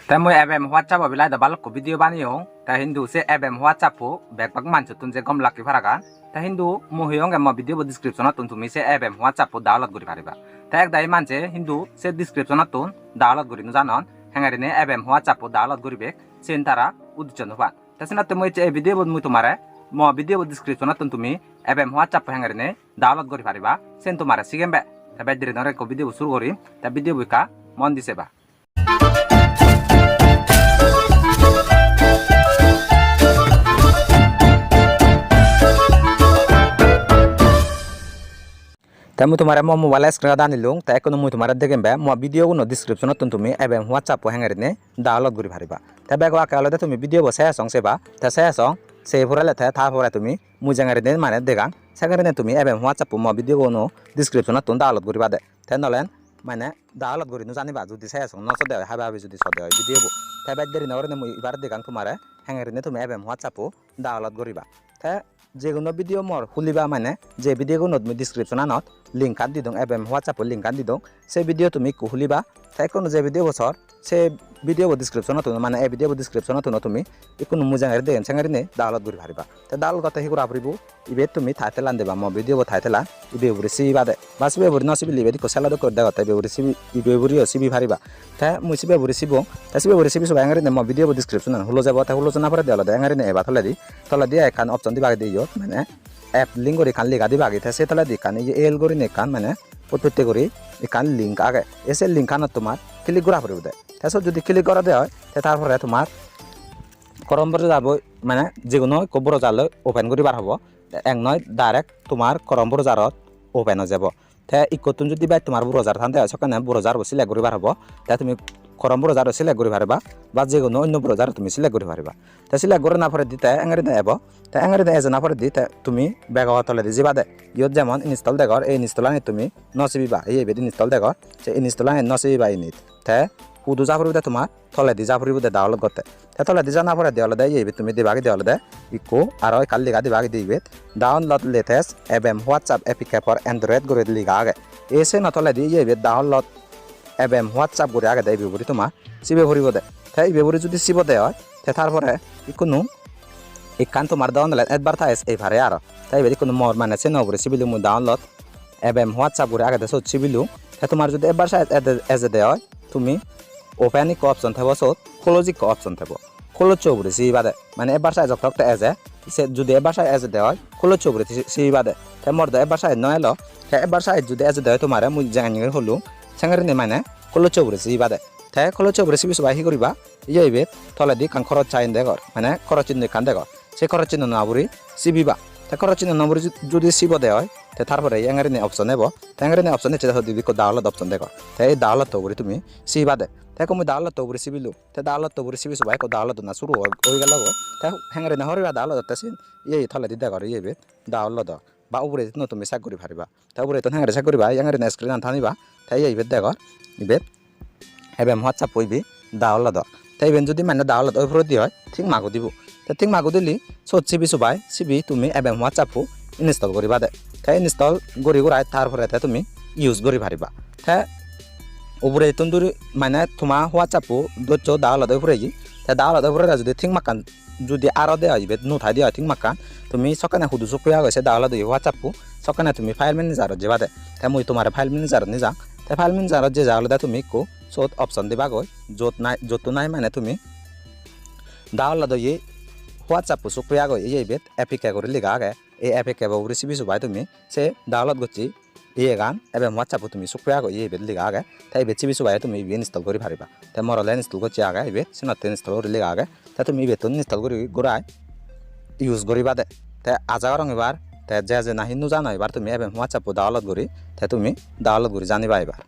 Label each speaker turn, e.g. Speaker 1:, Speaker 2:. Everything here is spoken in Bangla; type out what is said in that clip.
Speaker 1: Te moi abem WhatsApp bilai da balok ko video bani yo. Ta Hindu se abem WhatsApp po backpack manchu tun je gom laki faraga. Ta Hindu mo huyong em video description tun tumi se abem WhatsApp po download guri pariba. Ta ek dai manche Hindu se description tun download guri no janon. Hengari ne abem WhatsApp po download guri bek sen tara udichon hoba. Ta sena te moi che video moi tumare mo video description tun tumi abem WhatsApp po hengari ne download guri pariba sen tumare sigembe. Ta bedire nore ko video suru gori ta video buka mon diseba. Tamu tumare mo mobile screen da nilung ta ekono mu tumare degen be mo video no description tun tumi abem WhatsApp po hengari ne download guri pariba ta bego akala de tumi video bo saya song seba ta saya song se purale ta tha pore tumi mu jangari ne mane degang sagari ne tumi abem WhatsApp po mo video no description tun download guri bade ta nolen mane download guri no jani ba jodi saya song no so de haba be jodi so de video bo ta bederi nore ne mu ibar degang tumare hengari ne tumi abem WhatsApp po download guri ba ta যেগুলো ভিডিও মোর খুলিবা মানে যে ভিডিওগুলো তুমি ডেসক্রিপশন আনত লিংক আন দি দং এবেম হোয়াটসঅ্যাপ লিংক আন দি দং সেই ভিডিও তুমি খুলিবা তাই কোন যে ভিডিও বছর সে ভিডিও ডেসক্রিপশন তো মানে এই ভিডিও ডেসক্রিপশন তো তুমি ইকুন মুজাঙ্গার দেন সাঙ্গারি নে ডাউনলোড করি পারিবা তা ডাউনলোড করতে হি করা পারিবো ইবে তুমি থাইতেলান দেবা ম ভিডিও থাইতেলা ইবে বুরি সিবা দে বাস ইবে বুরি নসিবি লিবে দি কোসালা দো কর দে গতা ইবে বুরি সিবি ইবে বুরি সিবি পারিবা তা মুই সিবে বুরি সিবো তা সিবে বুরি সিবি সব আঙ্গারি নে ম ভিডিও ডেসক্রিপশন হলো যাব তা হলো না পরে দেলা দে আঙ্গারি নে এবা থলা দি এখান অপশন দি বাগে দিও মানে অ্যাপ লিঙ্ক করে কান লিগা দিবা আগে সে তলা দি কান এই এল করে নে কান মানে প্রত্যেকতে করে এই কান লিঙ্ক আগে এসে লিঙ্ক আনত তোমার ক্লিক করা পড়বে দে তাছাড়া যদি ক্লিক করা দেয় তারপরে তোমার করম যাব মানে যেগুলো ব্রাউজার ওপেন করি বার হব এক নয় ডাইরেক্ট তোমার করম ব্রাউজারত ওপেন হয়ে যাব তে ইকতুন যদি বাই তোমার ব্রাউজার থানতে সেখানে ব্রাউজার সিলেক্ট করি বার হব তা তুমি করম ব্রাউজার সিলেক্ট করি পারবা বা যেগুলো অন্য ব্রাউজার তুমি সিলেক্ট করি পারবা তা সিলেক্ট করে না পরে দিতে এঙ্গারি না এব তা এঙ্গারি না এজে না পরে দিতে তুমি ব্যাগ তলে দি যাবা দে ইয়ত যেমন ইনস্টল দেখর এই ইনস্টলানে তুমি নসিবিবা এই বেদি ইনস্টল দেখর সে ইনস্টলানে নসিবিবা ইনিত তে হুদু জাফরিবদে তোমার থলে দি জাফরিবদে ডাউনলোড করতে তে থলে দি জানা পরে দেওয়ালে দেয় এই তুমি দিবাগে দেওয়ালে দে ইকো আর ওই কাল লিগা দিবাগে দিবে ডাউনলোড লেটেস্ট এবেম হোয়াটসঅ্যাপ অ্যাপ্লিকেশন ফর অ্যান্ড্রয়েড করে লিগা আগে এসে না থলে দি এই ডাউনলোড এবেম হোয়াটসঅ্যাপ করে আগে দেয় বিবরি তোমার সিবে ভরিব দে তাই বিবরি যদি সিব দেয় হয় তে তারপরে ইকুনু ইকান তোমার ডাউনলোড অ্যাডভার্টাইজ এই ভারে আর তাই বেদি কোনো মোর মানে সে নবরে সিবিলু মু ডাউনলোড এবেম হোয়াটসঅ্যাপ করে আগে দেছো সিবিলু তে তোমার যদি এবার সাইজ এজ দেয় হয় তুমি ওপেন ইক অপশন থাকবো সত ক্লোজ ইক অপশন থাকবো ক্লোজ চৌবরে সিবাদে মানে এবার সাইজ অক্ট এজে সে যদি এবার সাইজ এজ দেয় হয় ক্লোজ চৌবরে সিবাদে তে মোর দে এবার সাইজ নয়লো তে এবার সাইজ যদি এজ দেয় তোমার মুই জানি হলু সাঙ্গারি মানে ক্লোজ চৌবরে সিবাদে তে ক্লোজ চৌবরে সিবি সবাই হি করিবা ইয়েবে তলে দি কান খরচ চাইন দেগর মানে খরচ চিহ্ন কান দেগর সে খরচ চিহ্ন নাবুরি সিবিবা তে খরচ চিহ্ন নাবুরি যদি সিব দেয় হয় তে তারপরে এঙ্গারি নে অপশন নেব এঙ্গারি নে অপশন নেচে দিবি কো ডাউনলোড অপশন দেগর তে এই ডাউনলোড তো তুমি সিবাদে তে কো মুই ডাউনলোড তো সিবিলু তে ডাউনলোড তো সিবি সবাই কো ডাউনলোড না শুরু হই গেল তে হেঙ্গারি নে হরিবা ডাউনলোড করতেছিন এই থলে দি দেগর ইয়েবে ডাউনলোড বা উপরে ন তুমি সাক করি পারিবা তা উপরে তো হেঙ্গারি সাক করিবা এঙ্গারি নে স্ক্রিন আনথানিবা তাই এইবে দেগর ইবে এবেম হোয়াটসঅ্যাপ হইবি ডাউনলোড তাই ইবেন যদি মানে ডাউনলোড ওই ফ্রদি হয় ঠিক মাগো দিব তা ঠিক মাগো দিলি সত সিবি সবাই সিবি তুমি এবেম হোয়াটসঅ্যাপ ইনস্টল করিবা দে তাই ইনস্টল গড়ি গড়াই তারপরে তুমি ইউজ করি পারিবা তা উপরে তন্দুরি মানে তোমার হোয়াটসঅ্যাপ দচ্ছ ডাউনলোড ওই ফ্রেজি তা ডাউনলোড ওই ফ্রে যদি ঠিক মাকান যদি আরো দেওয়া হইবে নুঠাই দেওয়া ঠিক মাকান তুমি সকানে হুদু চুকুয়া গেছে ডাউনলোড হই হোয়াটসঅ্যাপ সকানে তুমি ফাইল ম্যানেজারত যাবা দে তা মুই তোমার ফাইল ম্যানেজারত নিযা তা ফাইল ম্যানেজারত যে যাওয়ালে দে তুমি কো সত অপশন দিবা গই যত নাই মানে তুমি ডাউনলোড হই হোয়াটসঅ্যাপ চুকুয়া গই এই বেত অ্যাপ্লিকেশন করে লিগা আগে এই অ্যাপ্লিকেশন রিসিভি সবাই তুমি সে ডাউনলোড করছি এই গান এবে হোয়াটসঅ্যাপ তুমি চুকুয়া গই এই বেত লিগা আগে তাই বেত সিবি সবাই তুমি ইনস্টল করি পারিবা তা মরলে ইনস্টল করছি আগে এই বেত সিনতে ইনস্টল করে লিগা আগে তা তুমি বেতন ইনস্টল করি গোরাই ইউজ করিবা দে তা আজাগর এবার তে যে নাহি নু জানো এবার তুমি এবে হোয়াটসঅ্যাপ ডাউনলোড করি তে তুমি ডাউনলোড করি জানিবা এবার